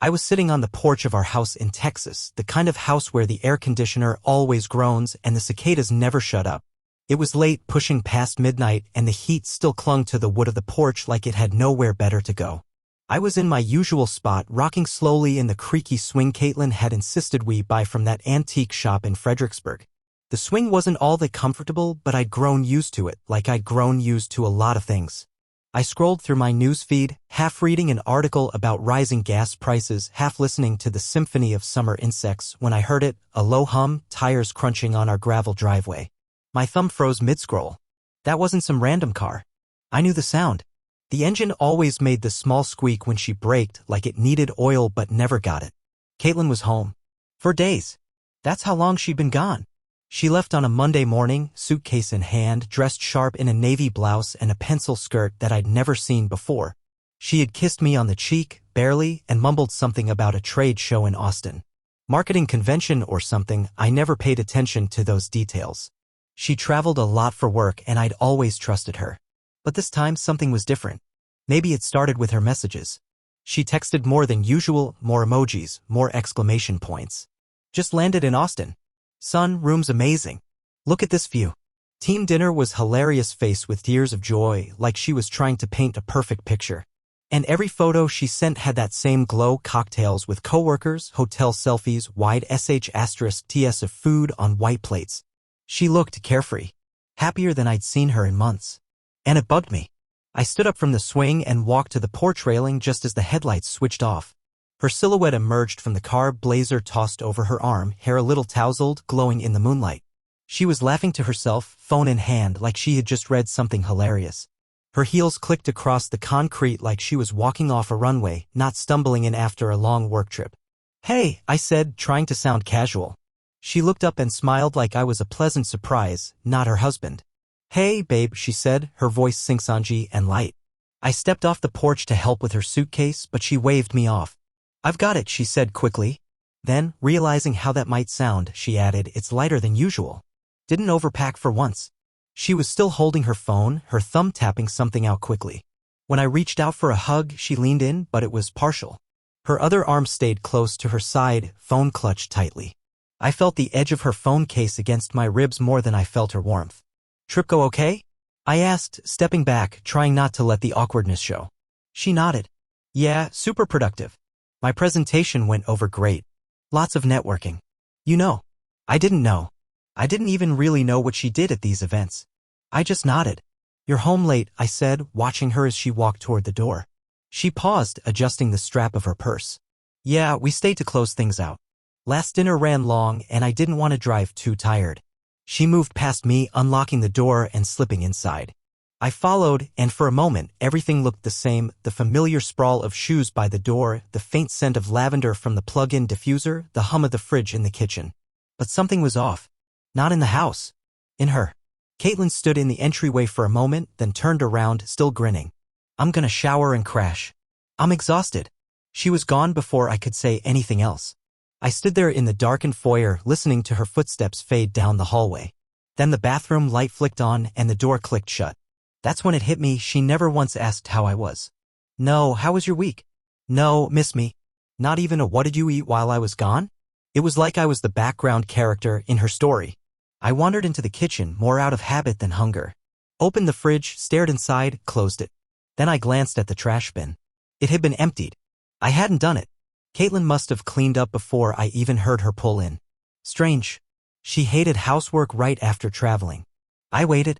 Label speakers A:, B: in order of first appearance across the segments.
A: I was sitting on the porch of our house in Texas, the kind of house where the air conditioner always groans and the cicadas never shut up. It was late, pushing past midnight, and the heat still clung to the wood of the porch like it had nowhere better to go. I was in my usual spot, rocking slowly in the creaky swing Caitlin had insisted we buy from that antique shop in Fredericksburg. The swing wasn't all that comfortable, but I'd grown used to it, like I'd grown used to a lot of things. I scrolled through my news feed, half reading an article about rising gas prices, half listening to the symphony of summer insects when I heard it, a low hum, tires crunching on our gravel driveway. My thumb froze mid-scroll. That wasn't some random car. I knew the sound. The engine always made the small squeak when she braked, like it needed oil but never got it. Caitlin was home. For days. That's how long she'd been gone. She left on a Monday morning, suitcase in hand, dressed sharp in a navy blouse and a pencil skirt that I'd never seen before. She had kissed me on the cheek, barely, and mumbled something about a trade show in Austin. Marketing convention or something. I never paid attention to those details. She traveled a lot for work and I'd always trusted her. But this time something was different. Maybe it started with her messages. She texted more than usual, more emojis, more exclamation points. Just landed in Austin. Son, room's amazing. Look at this view. Team dinner was hilarious, face with tears of joy, like she was trying to paint a perfect picture. And every photo she sent had that same glow, cocktails with coworkers, hotel selfies, wide **TS of food on white plates. She looked carefree. Happier than I'd seen her in months. And it bugged me. I stood up from the swing and walked to the porch railing just as the headlights switched off. Her silhouette emerged from the car, blazer tossed over her arm, hair a little tousled, glowing in the moonlight. She was laughing to herself, phone in hand, like she had just read something hilarious. Her heels clicked across the concrete like she was walking off a runway, not stumbling in after a long work trip. Hey, I said, trying to sound casual. She looked up and smiled like I was a pleasant surprise, not her husband. Hey, babe, she said, her voice sing-songy and light. I stepped off the porch to help with her suitcase, but she waved me off. I've got it, she said quickly. Then, realizing how that might sound, she added, it's lighter than usual. Didn't overpack for once. She was still holding her phone, her thumb tapping something out quickly. When I reached out for a hug, she leaned in, but it was partial. Her other arm stayed close to her side, phone clutched tightly. I felt the edge of her phone case against my ribs more than I felt her warmth. Trip go okay? I asked, stepping back, trying not to let the awkwardness show. She nodded. Yeah, super productive. My presentation went over great. Lots of networking. You know. I didn't know. I didn't even really know what she did at these events. I just nodded. You're home late, I said, watching her as she walked toward the door. She paused, adjusting the strap of her purse. Yeah, we stayed to close things out. Last dinner ran long and I didn't want to drive too tired. She moved past me, unlocking the door and slipping inside. I followed, and for a moment, everything looked the same, the familiar sprawl of shoes by the door, the faint scent of lavender from the plug-in diffuser, the hum of the fridge in the kitchen. But something was off. Not in the house. In her. Caitlin stood in the entryway for a moment, then turned around, still grinning. I'm gonna shower and crash. I'm exhausted. She was gone before I could say anything else. I stood there in the darkened foyer, listening to her footsteps fade down the hallway. Then the bathroom light flicked on and the door clicked shut. That's when it hit me, she never once asked how I was. No, how was your week? No, miss me. Not even a what did you eat while I was gone? It was like I was the background character in her story. I wandered into the kitchen, more out of habit than hunger. Opened the fridge, stared inside, closed it. Then I glanced at the trash bin. It had been emptied. I hadn't done it. Caitlin must have cleaned up before I even heard her pull in. Strange. She hated housework right after traveling. I waited.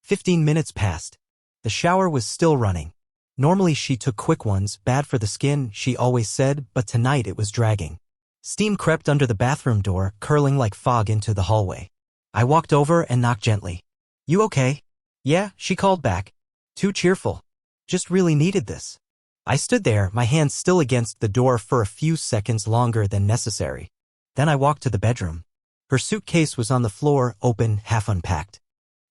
A: 15 minutes passed. The shower was still running. Normally she took quick ones, bad for the skin, she always said, but tonight it was dragging. Steam crept under the bathroom door, curling like fog into the hallway. I walked over and knocked gently. You okay? Yeah, she called back. Too cheerful. Just really needed this. I stood there, my hands still against the door for a few seconds longer than necessary. Then I walked to the bedroom. Her suitcase was on the floor, open, half unpacked.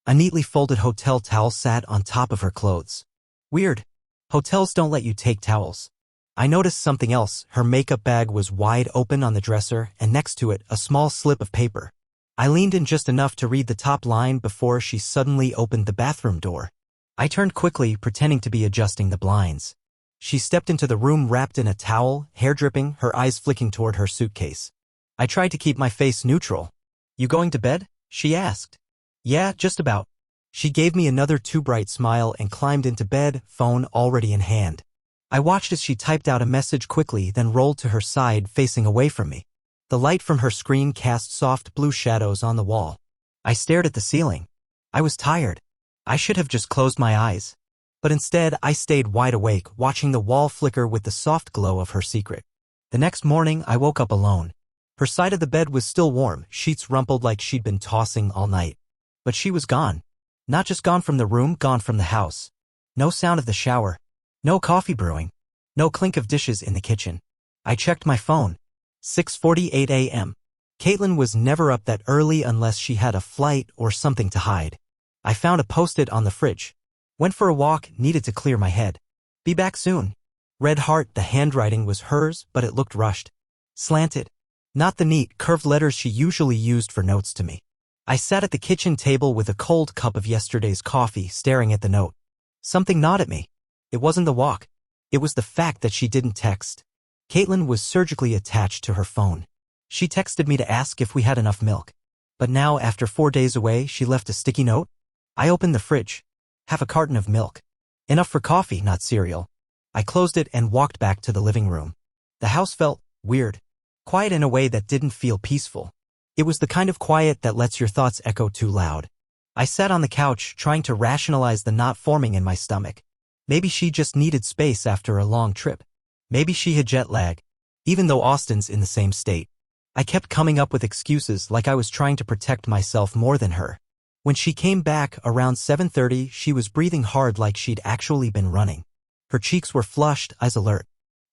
A: A neatly folded hotel towel sat on top of her clothes. Weird. Hotels don't let you take towels. I noticed something else. Her makeup bag was wide open on the dresser, and next to it, a small slip of paper. I leaned in just enough to read the top line before she suddenly opened the bathroom door. I turned quickly, pretending to be adjusting the blinds. She stepped into the room wrapped in a towel, hair dripping, her eyes flicking toward her suitcase. I tried to keep my face neutral. "You going to bed?" she asked. "Yeah, just about." She gave me another too bright smile and climbed into bed, phone already in hand. I watched as she typed out a message quickly, then rolled to her side, facing away from me. The light from her screen cast soft blue shadows on the wall. I stared at the ceiling. I was tired. I should have just closed my eyes. But instead, I stayed wide awake, watching the wall flicker with the soft glow of her secret. The next morning, I woke up alone. Her side of the bed was still warm, sheets rumpled like she'd been tossing all night. But she was gone. Not just gone from the room, gone from the house. No sound of the shower. No coffee brewing. No clink of dishes in the kitchen. I checked my phone. 6:48 a.m. Caitlin was never up that early unless she had a flight or something to hide. I found a post-it on the fridge. Went for a walk, needed to clear my head. Be back soon. Red heart, the handwriting was hers, but it looked rushed. Slanted. Not the neat, curved letters she usually used for notes to me. I sat at the kitchen table with a cold cup of yesterday's coffee, staring at the note. Something gnawed at me. It wasn't the walk. It was the fact that she didn't text. Caitlin was surgically attached to her phone. She texted me to ask if we had enough milk. But now, after 4 days away, she left a sticky note. I opened the fridge. Half a carton of milk. Enough for coffee, not cereal. I closed it and walked back to the living room. The house felt weird. Quiet in a way that didn't feel peaceful. It was the kind of quiet that lets your thoughts echo too loud. I sat on the couch, trying to rationalize the knot forming in my stomach. Maybe she just needed space after a long trip. Maybe she had jet lag. Even though Austin's in the same state. I kept coming up with excuses like I was trying to protect myself more than her. When she came back around 7:30, she was breathing hard like she'd actually been running. Her cheeks were flushed, eyes alert.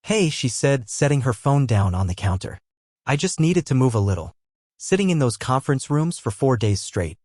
A: "Hey," she said, setting her phone down on the counter. I just needed to move a little. Sitting in those conference rooms for 4 days straight.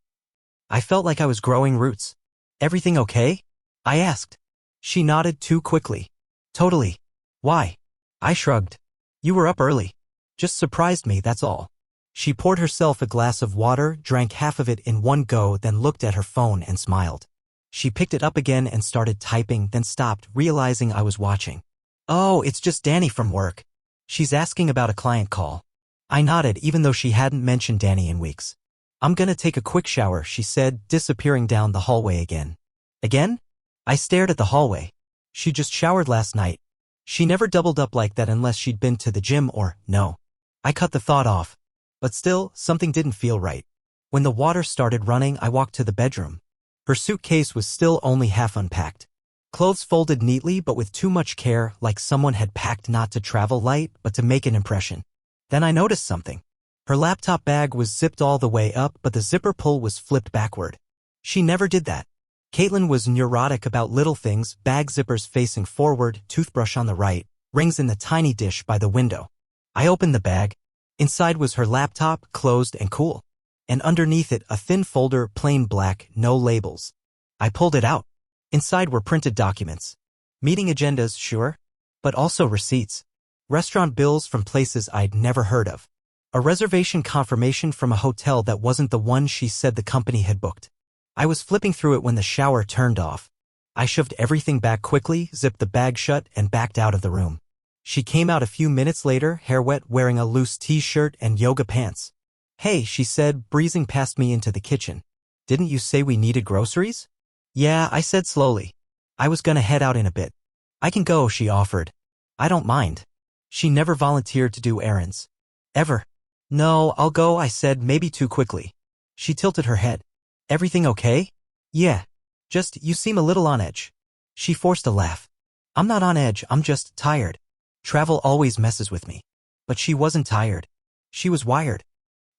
A: I felt like I was growing roots. "Everything okay?" I asked. She nodded too quickly. "Totally." "Why?" I shrugged. "You were up early. Just surprised me, that's all." She poured herself a glass of water, drank half of it in one go, then looked at her phone and smiled. She picked it up again and started typing, then stopped, realizing I was watching. "Oh, it's just Danny from work. She's asking about a client call." I nodded, even though she hadn't mentioned Danny in weeks. "I'm gonna take a quick shower," she said, disappearing down the hallway again. "Again?" I stared at the hallway. She just showered last night. She never doubled up like that unless she'd been to the gym or, no. I cut the thought off. But still, something didn't feel right. When the water started running, I walked to the bedroom. Her suitcase was still only half unpacked. Clothes folded neatly but with too much care, like someone had packed not to travel light but to make an impression. Then I noticed something. Her laptop bag was zipped all the way up, but the zipper pull was flipped backward. She never did that. Caitlin was neurotic about little things, bag zippers facing forward, toothbrush on the right, rings in the tiny dish by the window. I opened the bag. Inside was her laptop, closed and cool. And underneath it, a thin folder, plain black, no labels. I pulled it out. Inside were printed documents. Meeting agendas, sure. But also receipts. Restaurant bills from places I'd never heard of. A reservation confirmation from a hotel that wasn't the one she said the company had booked. I was flipping through it when the shower turned off. I shoved everything back quickly, zipped the bag shut, and backed out of the room. She came out a few minutes later, hair wet, wearing a loose t-shirt and yoga pants. "Hey," she said, breezing past me into the kitchen. "Didn't you say we needed groceries?" "Yeah," I said slowly. I was gonna head out in a bit. "I can go," she offered. "I don't mind." She never volunteered to do errands. Ever. "No, I'll go," I said, maybe too quickly. She tilted her head. "Everything okay?" "Yeah. Just, you seem a little on edge." She forced a laugh. "I'm not on edge, I'm just tired. Travel always messes with me." But she wasn't tired. She was wired.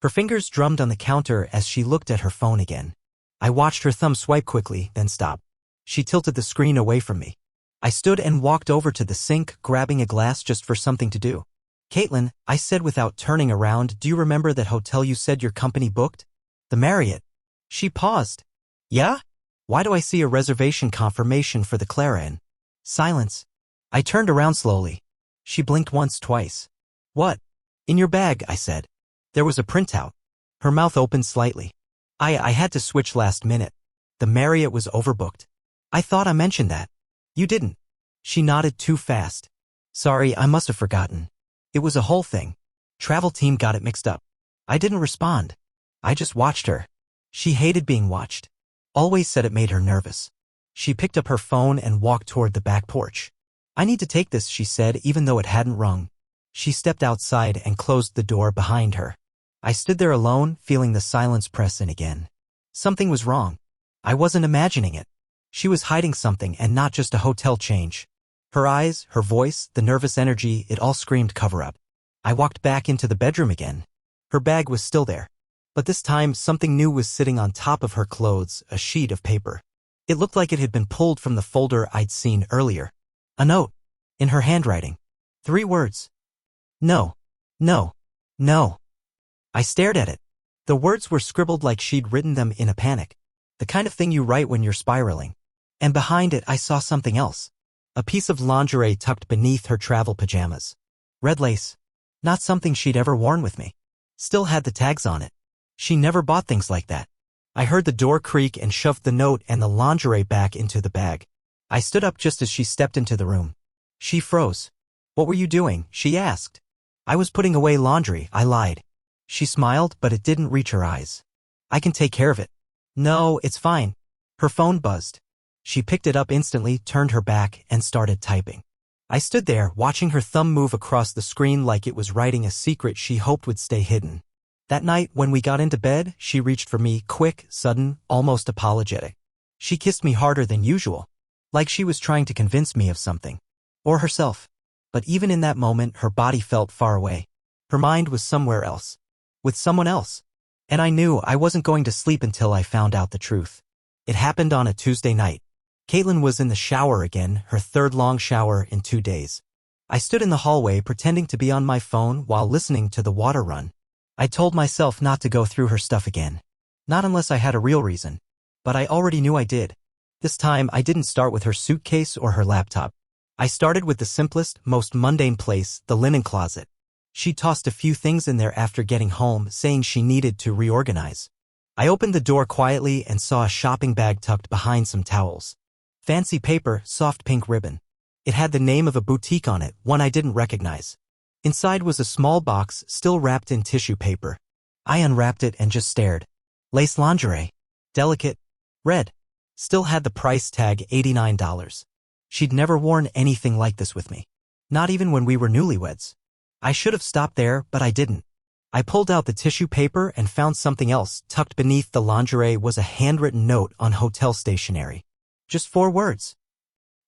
A: Her fingers drummed on the counter as she looked at her phone again. I watched her thumb swipe quickly, then stop. She tilted the screen away from me. I stood and walked over to the sink, grabbing a glass just for something to do. "Caitlin," I said without turning around, "do you remember that hotel you said your company booked? The Marriott." She paused. "Yeah? Why do I see a reservation confirmation for the Clara Inn?" Silence. I turned around slowly. She blinked once, twice. "What?" "In your bag," I said. There was a printout. Her mouth opened slightly. I had to switch last minute. The Marriott was overbooked." "I thought I mentioned that." "You didn't." She nodded too fast. Sorry, I must have forgotten. It was a whole thing. Travel team got it mixed up. I didn't respond. I just watched her. She hated being watched. Always said it made her nervous. She picked up her phone and walked toward the back porch. I need to take this, she said, even though it hadn't rung. She stepped outside and closed the door behind her. I stood there alone, feeling the silence press in again. Something was wrong. I wasn't imagining it. She was hiding something, and not just a hotel change. Her eyes, her voice, the nervous energy, it all screamed cover-up. I walked back into the bedroom again. Her bag was still there. But this time, something new was sitting on top of her clothes, a sheet of paper. It looked like it had been pulled from the folder I'd seen earlier. A note. In her handwriting. 3 words. No. No. No. I stared at it. The words were scribbled like she'd written them in a panic. The kind of thing you write when you're spiraling. And behind it I saw something else. A piece of lingerie tucked beneath her travel pajamas. Red lace. Not something she'd ever worn with me. Still had the tags on it. She never bought things like that. I heard the door creak and shoved the note and the lingerie back into the bag. I stood up just as she stepped into the room. She froze. What were you doing? She asked. I was putting away laundry, I lied. She smiled, but it didn't reach her eyes. I can take care of it. No, it's fine. Her phone buzzed. She picked it up instantly, turned her back, and started typing. I stood there, watching her thumb move across the screen like it was writing a secret she hoped would stay hidden. That night, when we got into bed, she reached for me, quick, sudden, almost apologetic. She kissed me harder than usual, like she was trying to convince me of something. Or herself. But even in that moment, her body felt far away. Her mind was somewhere else. With someone else. And I knew I wasn't going to sleep until I found out the truth. It happened on a Tuesday night. Caitlin was in the shower again, her 3rd long shower in 2 days. I stood in the hallway pretending to be on my phone while listening to the water run. I told myself not to go through her stuff again. Not unless I had a real reason. But I already knew I did. This time I didn't start with her suitcase or her laptop. I started with the simplest, most mundane place, the linen closet. She tossed a few things in there after getting home, saying she needed to reorganize. I opened the door quietly and saw a shopping bag tucked behind some towels. Fancy paper, soft pink ribbon. It had the name of a boutique on it, one I didn't recognize. Inside was a small box, still wrapped in tissue paper. I unwrapped it and just stared. Lace lingerie. Delicate. Red. Still had the price tag, $89. She'd never worn anything like this with me. Not even when we were newlyweds. I should have stopped there, but I didn't. I pulled out the tissue paper and found something else. Tucked beneath the lingerie was a handwritten note on hotel stationery. Just 4 words.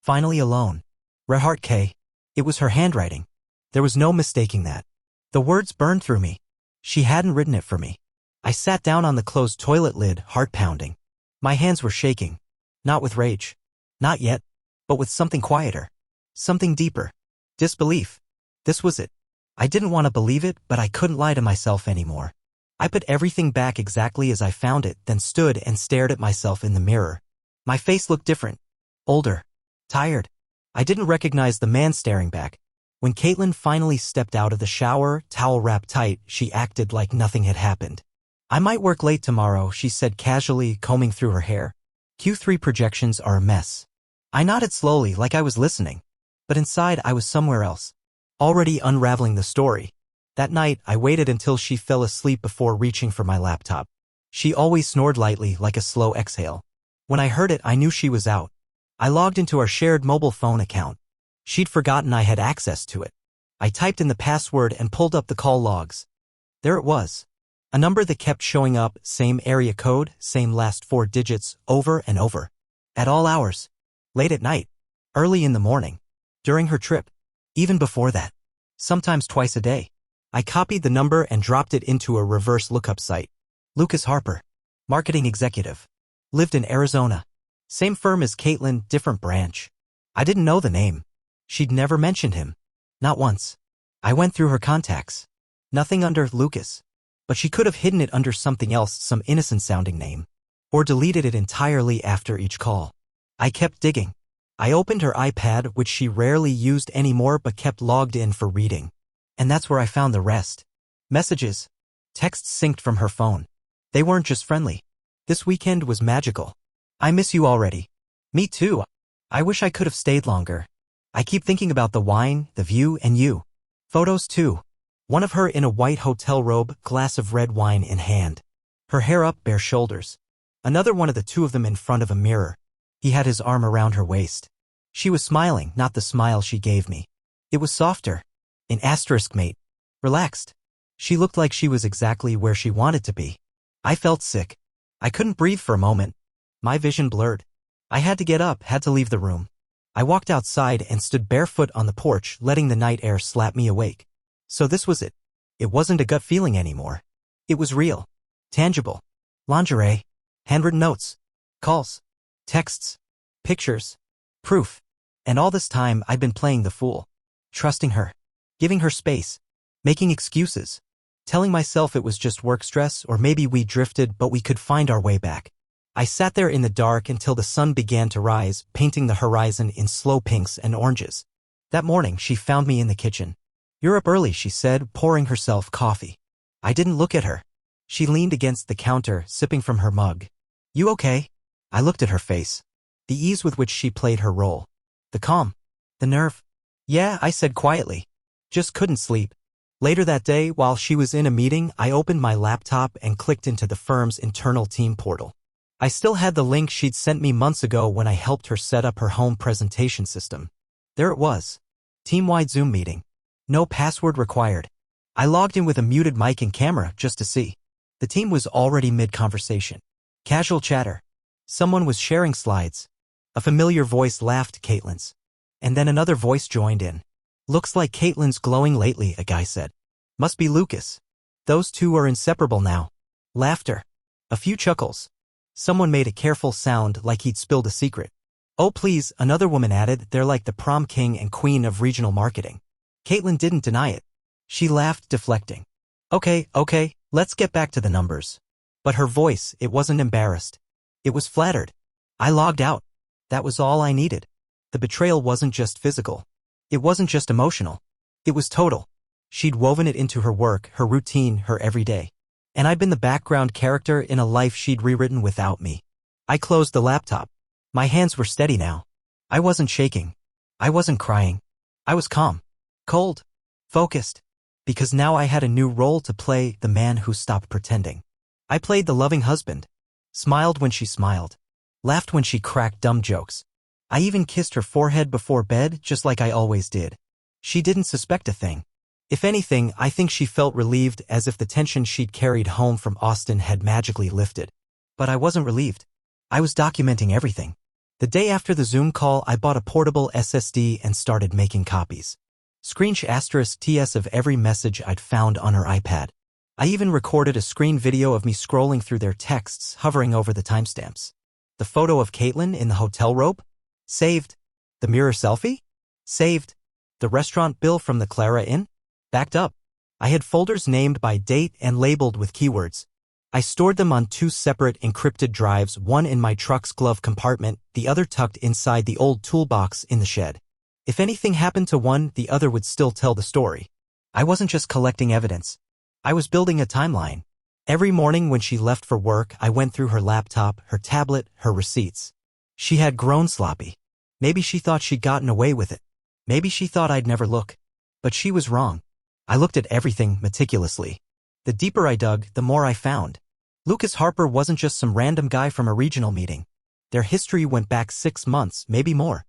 A: Finally alone. Reheart K. It was her handwriting. There was no mistaking that. The words burned through me. She hadn't written it for me. I sat down on the closed toilet lid, heart pounding. My hands were shaking. Not with rage. Not yet. But with something quieter. Something deeper. Disbelief. This was it. I didn't want to believe it, but I couldn't lie to myself anymore. I put everything back exactly as I found it, then stood and stared at myself in the mirror. My face looked different. Older. Tired. I didn't recognize the man staring back. When Caitlin finally stepped out of the shower, towel wrapped tight, she acted like nothing had happened. I might work late tomorrow, she said casually, combing through her hair. Q3 projections are a mess. I nodded slowly, like I was listening. But inside I was somewhere else. Already unraveling the story. That night, I waited until she fell asleep before reaching for my laptop. She always snored lightly, like a slow exhale. When I heard it, I knew she was out. I logged into our shared mobile phone account. She'd forgotten I had access to it. I typed in the password and pulled up the call logs. There it was. A number that kept showing up, same area code, same last 4 digits, over and over. At all hours. Late at night. Early in the morning. During her trip. Even before that. Sometimes twice a day. I copied the number and dropped it into a reverse lookup site. Lucas Harper. Marketing executive. Lived in Arizona. Same firm as Caitlin, different branch. I didn't know the name. She'd never mentioned him. Not once. I went through her contacts. Nothing under Lucas. But she could have hidden it under something else, some innocent-sounding name. Or deleted it entirely after each call. I kept digging. I opened her iPad, which she rarely used anymore but kept logged in for reading. And that's where I found the rest. Messages. Texts synced from her phone. They weren't just friendly. This weekend was magical. I miss you already. Me too. I wish I could have stayed longer. I keep thinking about the wine, the view, and you. Photos too. One of her in a white hotel robe, glass of red wine in hand. Her hair up, bare shoulders. Another one of the two of them in front of a mirror. He had his arm around her waist. She was smiling, not the smile she gave me. It was softer. An asterisk mate. Relaxed. She looked like she was exactly where she wanted to be. I felt sick. I couldn't breathe for a moment. My vision blurred. I had to get up, had to leave the room. I walked outside and stood barefoot on the porch, letting the night air slap me awake. So this was it. It wasn't a gut feeling anymore. It was real. Tangible. Lingerie. Handwritten notes. Calls. Texts. Pictures. Proof. And all this time I'd been playing the fool. Trusting her. Giving her space. Making excuses. Telling myself it was just work stress, or maybe we drifted but we could find our way back. I sat there in the dark until the sun began to rise, painting the horizon in slow pinks and oranges. That morning she found me in the kitchen. "You're up early," she said, pouring herself coffee. I didn't look at her. She leaned against the counter, sipping from her mug. "You okay?" I looked at her face. The ease with which she played her role. The calm. The nerve. "Yeah," I said quietly. "Just couldn't sleep." Later that day, while she was in a meeting, I opened my laptop and clicked into the firm's internal team portal. I still had the link she'd sent me months ago when I helped her set up her home presentation system. There it was. Team-wide Zoom meeting. No password required. I logged in with a muted mic and camera just to see. The team was already mid-conversation. Casual chatter. Someone was sharing slides. A familiar voice laughed, Caitlin's. And then another voice joined in. "Looks like Caitlin's glowing lately," a guy said. "Must be Lucas. Those two are inseparable now." Laughter. A few chuckles. Someone made a careful sound like he'd spilled a secret. "Oh please," another woman added, "they're like the prom king and queen of regional marketing." Caitlin didn't deny it. She laughed, deflecting. Okay, let's get back to the numbers." But her voice, it wasn't embarrassed. It was flattered. I logged out. That was all I needed. The betrayal wasn't just physical. It wasn't just emotional. It was total. She'd woven it into her work, her routine, her everyday. And I'd been the background character in a life she'd rewritten without me. I closed the laptop. My hands were steady now. I wasn't shaking. I wasn't crying. I was calm. Cold. Focused. Because now I had a new role to play, the man who stopped pretending. I played the loving husband. Smiled when she smiled. Laughed when she cracked dumb jokes. I even kissed her forehead before bed, just like I always did. She didn't suspect a thing. If anything, I think she felt relieved, as if the tension she'd carried home from Austin had magically lifted. But I wasn't relieved. I was documenting everything. The day after the Zoom call, I bought a portable SSD and started making copies. Screenshot *TS of every message I'd found on her iPad. I even recorded a screen video of me scrolling through their texts, hovering over the timestamps. The photo of Caitlin in the hotel robe? Saved. The mirror selfie? Saved. The restaurant bill from the Clara Inn? Backed up. I had folders named by date and labeled with keywords. I stored them on two separate encrypted drives, one in my truck's glove compartment, the other tucked inside the old toolbox in the shed. If anything happened to one, the other would still tell the story. I wasn't just collecting evidence. I was building a timeline. Every morning when she left for work, I went through her laptop, her tablet, her receipts. She had grown sloppy. Maybe she thought she'd gotten away with it. Maybe she thought I'd never look. But she was wrong. I looked at everything meticulously. The deeper I dug, the more I found. Lucas Harper wasn't just some random guy from a regional meeting. Their history went back 6 months, maybe more.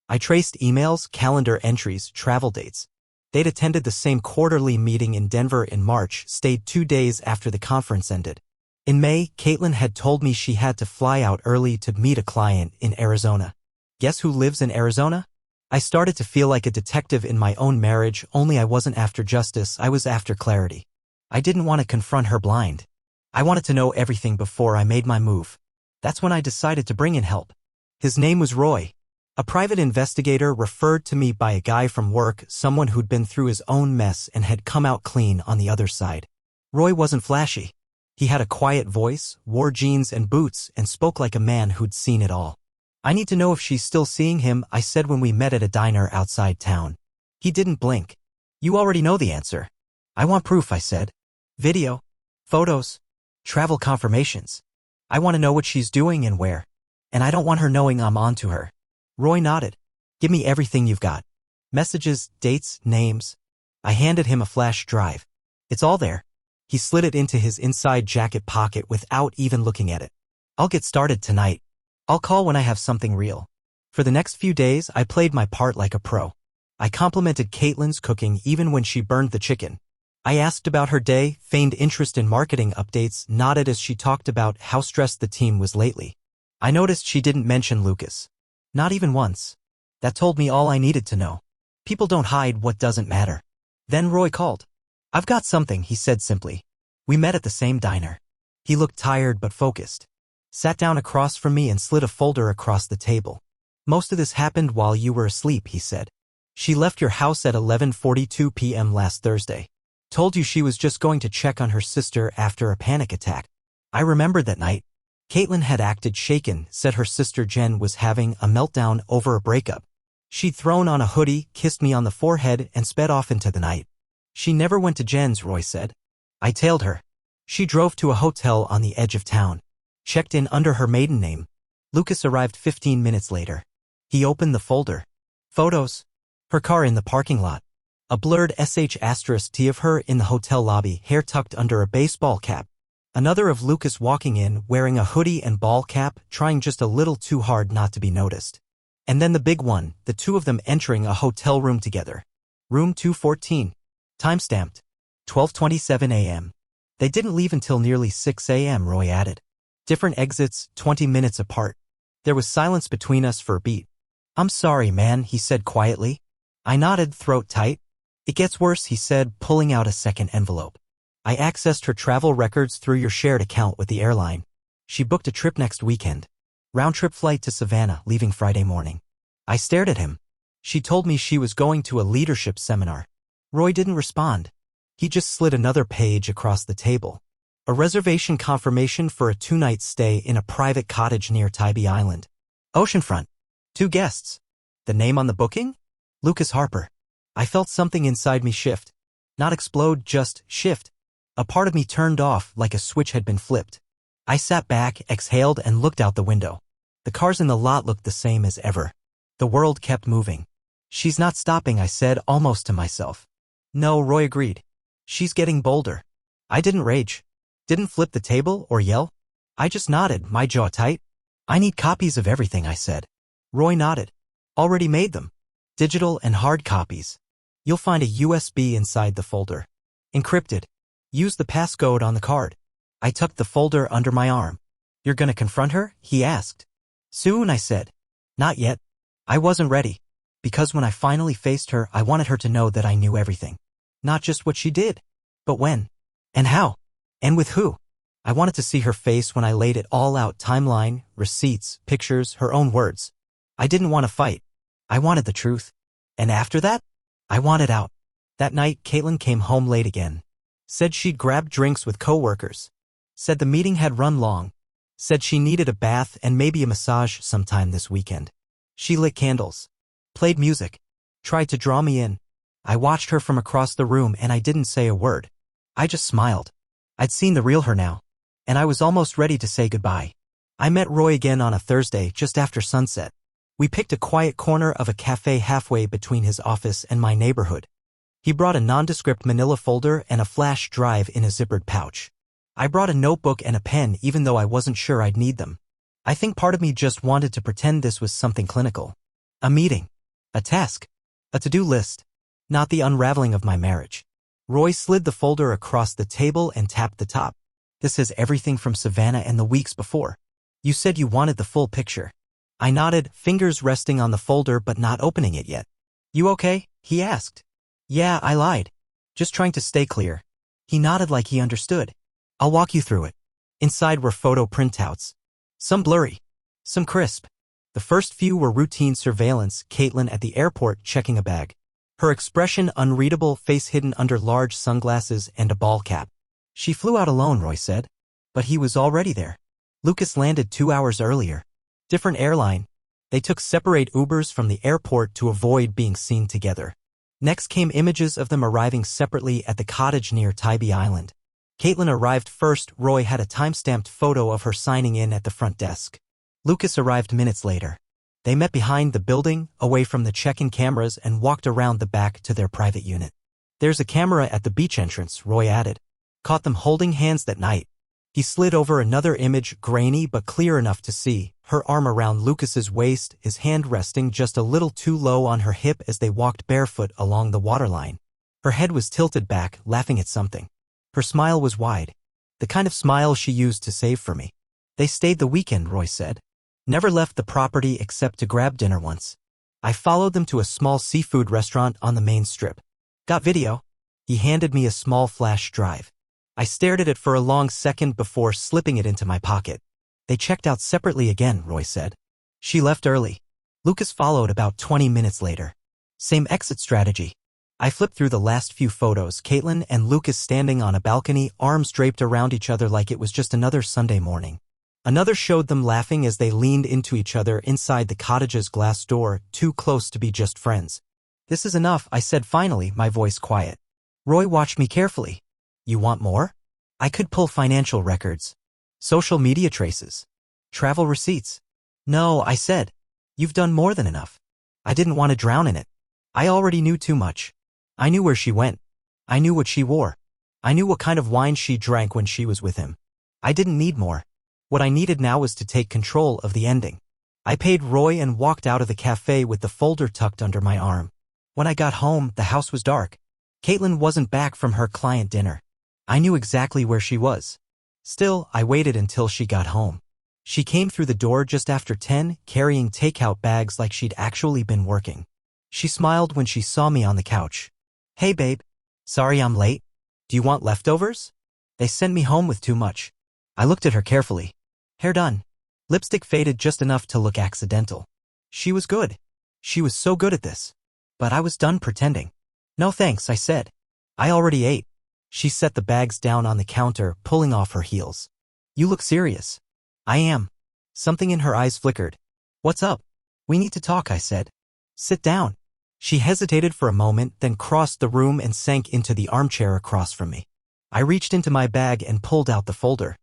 A: I traced emails, calendar entries, travel dates. They'd attended the same quarterly meeting in Denver in March, stayed 2 days after the conference ended. In May, Caitlin had told me she had to fly out early to meet a client in Arizona. Guess who lives in Arizona? I started to feel like a detective in my own marriage, only I wasn't after justice, I was after clarity. I didn't want to confront her blind. I wanted to know everything before I made my move. That's when I decided to bring in help. His name was Roy. A private investigator referred to me by a guy from work, someone who'd been through his own mess and had come out clean on the other side. Roy wasn't flashy. He had a quiet voice, wore jeans and boots, and spoke like a man who'd seen it all. "I need to know if she's still seeing him," I said when we met at a diner outside town. He didn't blink. "You already know the answer." "I want proof," I said. "Video. Photos. Travel confirmations. I want to know what she's doing and where. And I don't want her knowing I'm on to her." Roy nodded. "Give me everything you've got." Messages, dates, names. I handed him a flash drive. It's all there. He slid it into his inside jacket pocket without even looking at it. I'll get started tonight. I'll call when I have something real. For the next few days, I played my part like a pro. I complimented Caitlin's cooking even when she burned the chicken. I asked about her day, feigned interest in marketing updates, nodded as she talked about how stressed the team was lately. I noticed she didn't mention Lucas. Not even once. That told me all I needed to know. People don't hide what doesn't matter. Then Roy called. I've got something, he said simply. We met at the same diner. He looked tired but focused. Sat down across from me and slid a folder across the table. Most of this happened while you were asleep, he said. She left your house at 11:42 p.m. last Thursday. Told you she was just going to check on her sister after a panic attack. I remembered that night. Caitlin had acted shaken, said her sister Jen was having a meltdown over a breakup. She'd thrown on a hoodie, kissed me on the forehead, and sped off into the night. She never went to Jen's, Roy said. I tailed her. She drove to a hotel on the edge of town. Checked in under her maiden name. Lucas arrived 15 minutes later. He opened the folder. Photos. Her car in the parking lot. A blurred *T of her in the hotel lobby, hair tucked under a baseball cap. Another of Lucas walking in, wearing a hoodie and ball cap, trying just a little too hard not to be noticed. And then the big one, the two of them entering a hotel room together. Room 214. Timestamped. 12:27 a.m. They didn't leave until nearly 6 a.m., Roy added. Different exits, 20 minutes apart. There was silence between us for a beat. I'm sorry, man, he said quietly. I nodded, throat tight. It gets worse, he said, pulling out a second envelope. I accessed her travel records through your shared account with the airline. She booked a trip next weekend. Round-trip flight to Savannah, leaving Friday morning. I stared at him. She told me she was going to a leadership seminar. Roy didn't respond. He just slid another page across the table. A reservation confirmation for a 2-night stay in a private cottage near Tybee Island. Oceanfront. 2 guests. The name on the booking? Lucas Harper. I felt something inside me shift. Not explode, just shift. A part of me turned off like a switch had been flipped. I sat back, exhaled, and looked out the window. The cars in the lot looked the same as ever. The world kept moving. She's not stopping, I said, almost to myself. No, Roy agreed. She's getting bolder. I didn't rage. Didn't flip the table or yell. I just nodded, my jaw tight. I need copies of everything, I said. Roy nodded. Already made them. Digital and hard copies. You'll find a USB inside the folder. Encrypted. Use the passcode on the card. I tucked the folder under my arm. You're gonna confront her? He asked. Soon, I said. Not yet. I wasn't ready. Because when I finally faced her, I wanted her to know that I knew everything. Not just what she did, but when. And how. And with who. I wanted to see her face when I laid it all out, timeline, receipts, pictures, her own words. I didn't want to fight. I wanted the truth. And after that, I wanted out. That night, Caitlin came home late again. Said she'd grabbed drinks with coworkers. Said the meeting had run long. Said she needed a bath and maybe a massage sometime this weekend. She lit candles. Played music. Tried to draw me in. I watched her from across the room and I didn't say a word. I just smiled. I'd seen the real her now. And I was almost ready to say goodbye. I met Roy again on a Thursday just after sunset. We picked a quiet corner of a cafe halfway between his office and my neighborhood. He brought a nondescript manila folder and a flash drive in a zippered pouch. I brought a notebook and a pen even though I wasn't sure I'd need them. I think part of me just wanted to pretend this was something clinical. A meeting. A task. A to-do list. Not the unraveling of my marriage. Roy slid the folder across the table and tapped the top. This has everything from Savannah and the weeks before. You said you wanted the full picture. I nodded, fingers resting on the folder but not opening it yet. You okay? He asked. Yeah, I lied. Just trying to stay clear. He nodded like he understood. I'll walk you through it. Inside were photo printouts. Some blurry. Some crisp. The first few were routine surveillance, Caitlin at the airport checking a bag. Her expression unreadable, face hidden under large sunglasses and a ball cap. She flew out alone, Roy said. But he was already there. Lucas landed 2 hours earlier. Different airline. They took separate Ubers from the airport to avoid being seen together. Next came images of them arriving separately at the cottage near Tybee Island. Caitlin arrived first. Roy had a time-stamped photo of her signing in at the front desk. Lucas arrived minutes later. They met behind the building, away from the check-in cameras, and walked around the back to their private unit. There's a camera at the beach entrance, Roy added. Caught them holding hands that night. He slid over another image, grainy but clear enough to see, her arm around Lucas's waist, his hand resting just a little too low on her hip as they walked barefoot along the waterline. Her head was tilted back, laughing at something. Her smile was wide. The kind of smile she used to save for me. They stayed the weekend, Roy said. Never left the property except to grab dinner once. I followed them to a small seafood restaurant on the main strip. Got video? He handed me a small flash drive. I stared at it for a long second before slipping it into my pocket. They checked out separately again, Roy said. She left early. Lucas followed about 20 minutes later. Same exit strategy. I flipped through the last few photos, Caitlin and Lucas standing on a balcony, arms draped around each other like it was just another Sunday morning. Another showed them laughing as they leaned into each other inside the cottage's glass door, too close to be just friends. This is enough, I said finally, my voice quiet. Roy watched me carefully. You want more? I could pull financial records. Social media traces. Travel receipts. No, I said. You've done more than enough. I didn't want to drown in it. I already knew too much. I knew where she went. I knew what she wore. I knew what kind of wine she drank when she was with him. I didn't need more. What I needed now was to take control of the ending. I paid Roy and walked out of the cafe with the folder tucked under my arm. When I got home, the house was dark. Caitlin wasn't back from her client dinner. I knew exactly where she was. Still, I waited until she got home. She came through the door just after 10, carrying takeout bags like she'd actually been working. She smiled when she saw me on the couch. Hey babe. Sorry I'm late. Do you want leftovers? They sent me home with too much. I looked at her carefully. Hair done. Lipstick faded just enough to look accidental. She was good. She was so good at this. But I was done pretending. No thanks, I said. I already ate. She set the bags down on the counter, pulling off her heels. You look serious. I am. Something in her eyes flickered. What's up? We need to talk, I said. Sit down. She hesitated for a moment, then crossed the room and sank into the armchair across from me. I reached into my bag and pulled out the folder.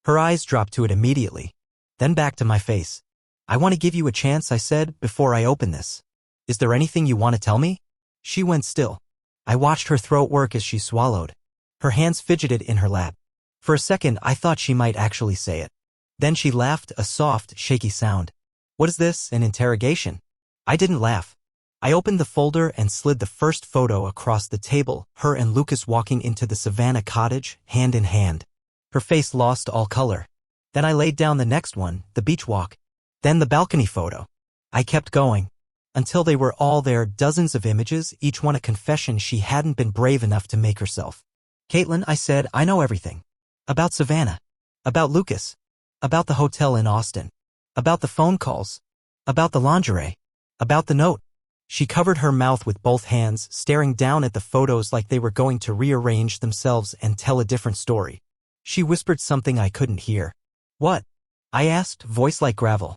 A: Her eyes dropped to it immediately. Then back to my face. I want to give you a chance, I said, before I open this. Is there anything you want to tell me? She went still. I watched her throat work as she swallowed. Her hands fidgeted in her lap. For a second, I thought she might actually say it. Then she laughed, a soft, shaky sound. What is this, an interrogation? I didn't laugh. I opened the folder and slid the first photo across the table, her and Lucas walking into the Savannah cottage, hand in hand. Her face lost all color. Then I laid down the next one, the beach walk. Then the balcony photo. I kept going. Until they were all there, dozens of images, each one a confession she hadn't been brave enough to make herself. Caitlin, I said, I know everything. About Savannah. About Lucas. About the hotel in Austin. About the phone calls. About the lingerie. About the note. She covered her mouth with both hands, staring down at the photos like they were going to rearrange themselves and tell a different story. She whispered something I couldn't hear. What? I asked, voice like gravel.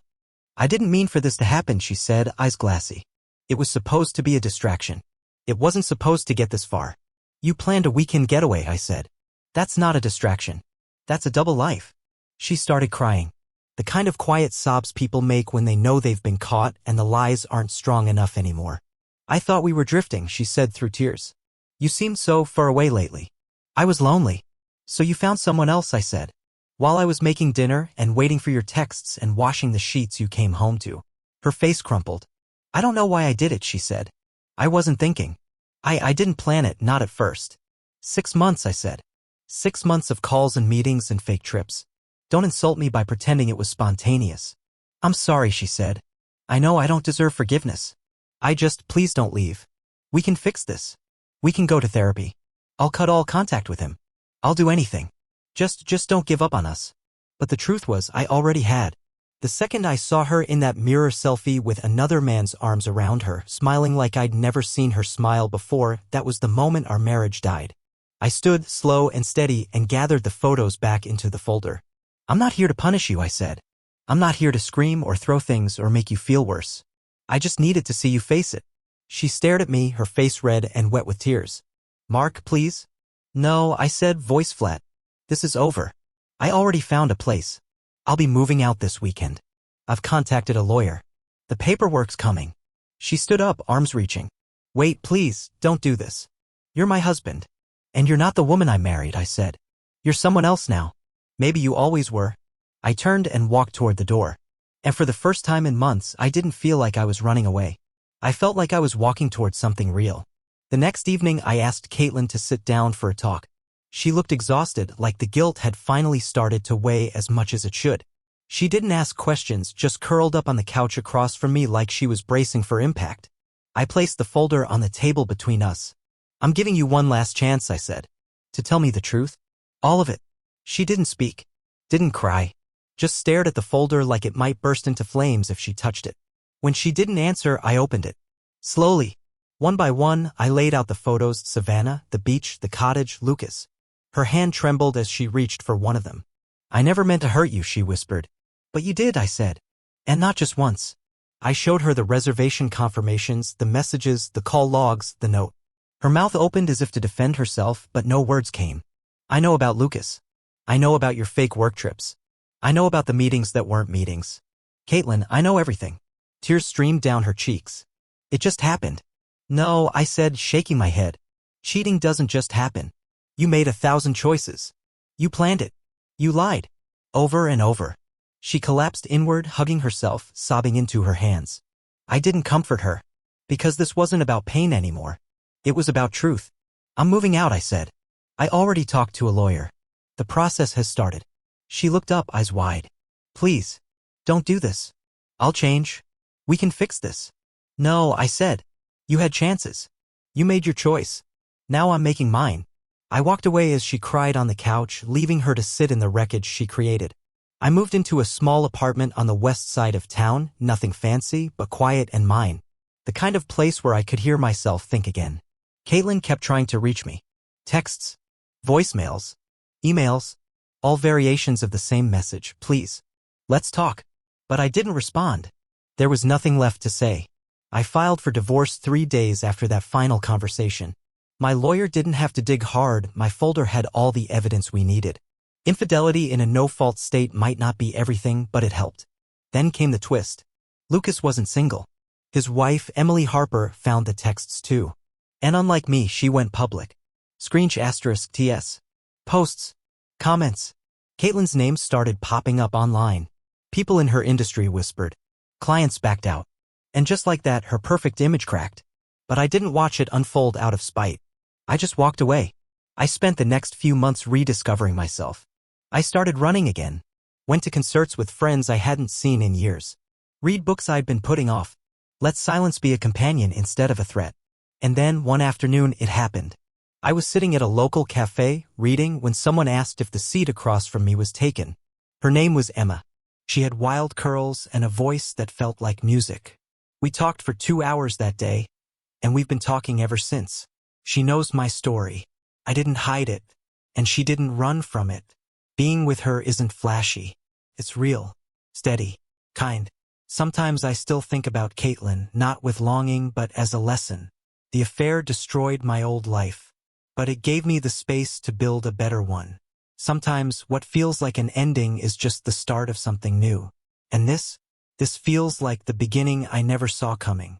A: I didn't mean for this to happen, she said, eyes glassy. It was supposed to be a distraction. It wasn't supposed to get this far. You planned a weekend getaway, I said. That's not a distraction. That's a double life. She started crying. The kind of quiet sobs people make when they know they've been caught and the lies aren't strong enough anymore. I thought we were drifting, she said through tears. You seemed so far away lately. I was lonely. So you found someone else, I said. While I was making dinner and waiting for your texts and washing the sheets you came home to. Her face crumpled. I don't know why I did it, she said. I wasn't thinking. I didn't plan it, not at first. 6 months, I said. 6 months of calls and meetings and fake trips. Don't insult me by pretending it was spontaneous. I'm sorry, she said. I know I don't deserve forgiveness. Please don't leave. We can fix this. We can go to therapy. I'll cut all contact with him. I'll do anything. Just don't give up on us. But the truth was, I already had. The second I saw her in that mirror selfie with another man's arms around her, smiling like I'd never seen her smile before, that was the moment our marriage died. I stood, slow and steady, and gathered the photos back into the folder. I'm not here to punish you, I said. I'm not here to scream or throw things or make you feel worse. I just needed to see you face it. She stared at me, her face red and wet with tears. Mark, please? No, I said, voice flat. This is over. I already found a place. I'll be moving out this weekend. I've contacted a lawyer. The paperwork's coming. She stood up, arms reaching. Wait, please, don't do this. You're my husband. And you're not the woman I married, I said. You're someone else now. Maybe you always were. I turned and walked toward the door. And for the first time in months, I didn't feel like I was running away. I felt like I was walking toward something real. The next evening, I asked Caitlin to sit down for a talk. She looked exhausted, like the guilt had finally started to weigh as much as it should. She didn't ask questions, just curled up on the couch across from me like she was bracing for impact. I placed the folder on the table between us. I'm giving you one last chance, I said. To tell me the truth? All of it. She didn't speak. Didn't cry. Just stared at the folder like it might burst into flames if she touched it. When she didn't answer, I opened it. Slowly. One by one, I laid out the photos: Savannah, the beach, the cottage, Lucas. Her hand trembled as she reached for one of them. I never meant to hurt you, she whispered. But you did, I said. And not just once. I showed her the reservation confirmations, the messages, the call logs, the note. Her mouth opened as if to defend herself, but no words came. I know about Lucas. I know about your fake work trips. I know about the meetings that weren't meetings. Caitlin, I know everything. Tears streamed down her cheeks. It just happened. No, I said, shaking my head. Cheating doesn't just happen. You made 1,000 choices. You planned it. You lied. Over and over. She collapsed inward, hugging herself, sobbing into her hands. I didn't comfort her. Because this wasn't about pain anymore. It was about truth. I'm moving out, I said. I already talked to a lawyer. The process has started. She looked up, eyes wide. Please. Don't do this. I'll change. We can fix this. No, I said. You had chances. You made your choice. Now I'm making mine. I walked away as she cried on the couch, leaving her to sit in the wreckage she created. I moved into a small apartment on the west side of town, nothing fancy, but quiet and mine. The kind of place where I could hear myself think again. Caitlin kept trying to reach me. Texts, voicemails, emails, all variations of the same message: please, let's talk. But I didn't respond. There was nothing left to say. I filed for divorce 3 days after that final conversation. My lawyer didn't have to dig hard, my folder had all the evidence we needed. Infidelity in a no-fault state might not be everything, but it helped. Then came the twist. Lucas wasn't single. His wife, Emily Harper, found the texts too. And unlike me, she went public. *TS. Posts. Comments. Caitlin's name started popping up online. People in her industry whispered. Clients backed out. And just like that, her perfect image cracked. But I didn't watch it unfold out of spite. I just walked away. I spent the next few months rediscovering myself. I started running again. Went to concerts with friends I hadn't seen in years. Read books I'd been putting off. Let silence be a companion instead of a threat. And then, one afternoon, it happened. I was sitting at a local cafe, reading, when someone asked if the seat across from me was taken. Her name was Emma. She had wild curls and a voice that felt like music. We talked for 2 hours that day, and we've been talking ever since. She knows my story. I didn't hide it, and she didn't run from it. Being with her isn't flashy. It's real, steady, kind. Sometimes I still think about Caitlin, not with longing but as a lesson. The affair destroyed my old life, but it gave me the space to build a better one. Sometimes what feels like an ending is just the start of something new. And this feels like the beginning I never saw coming.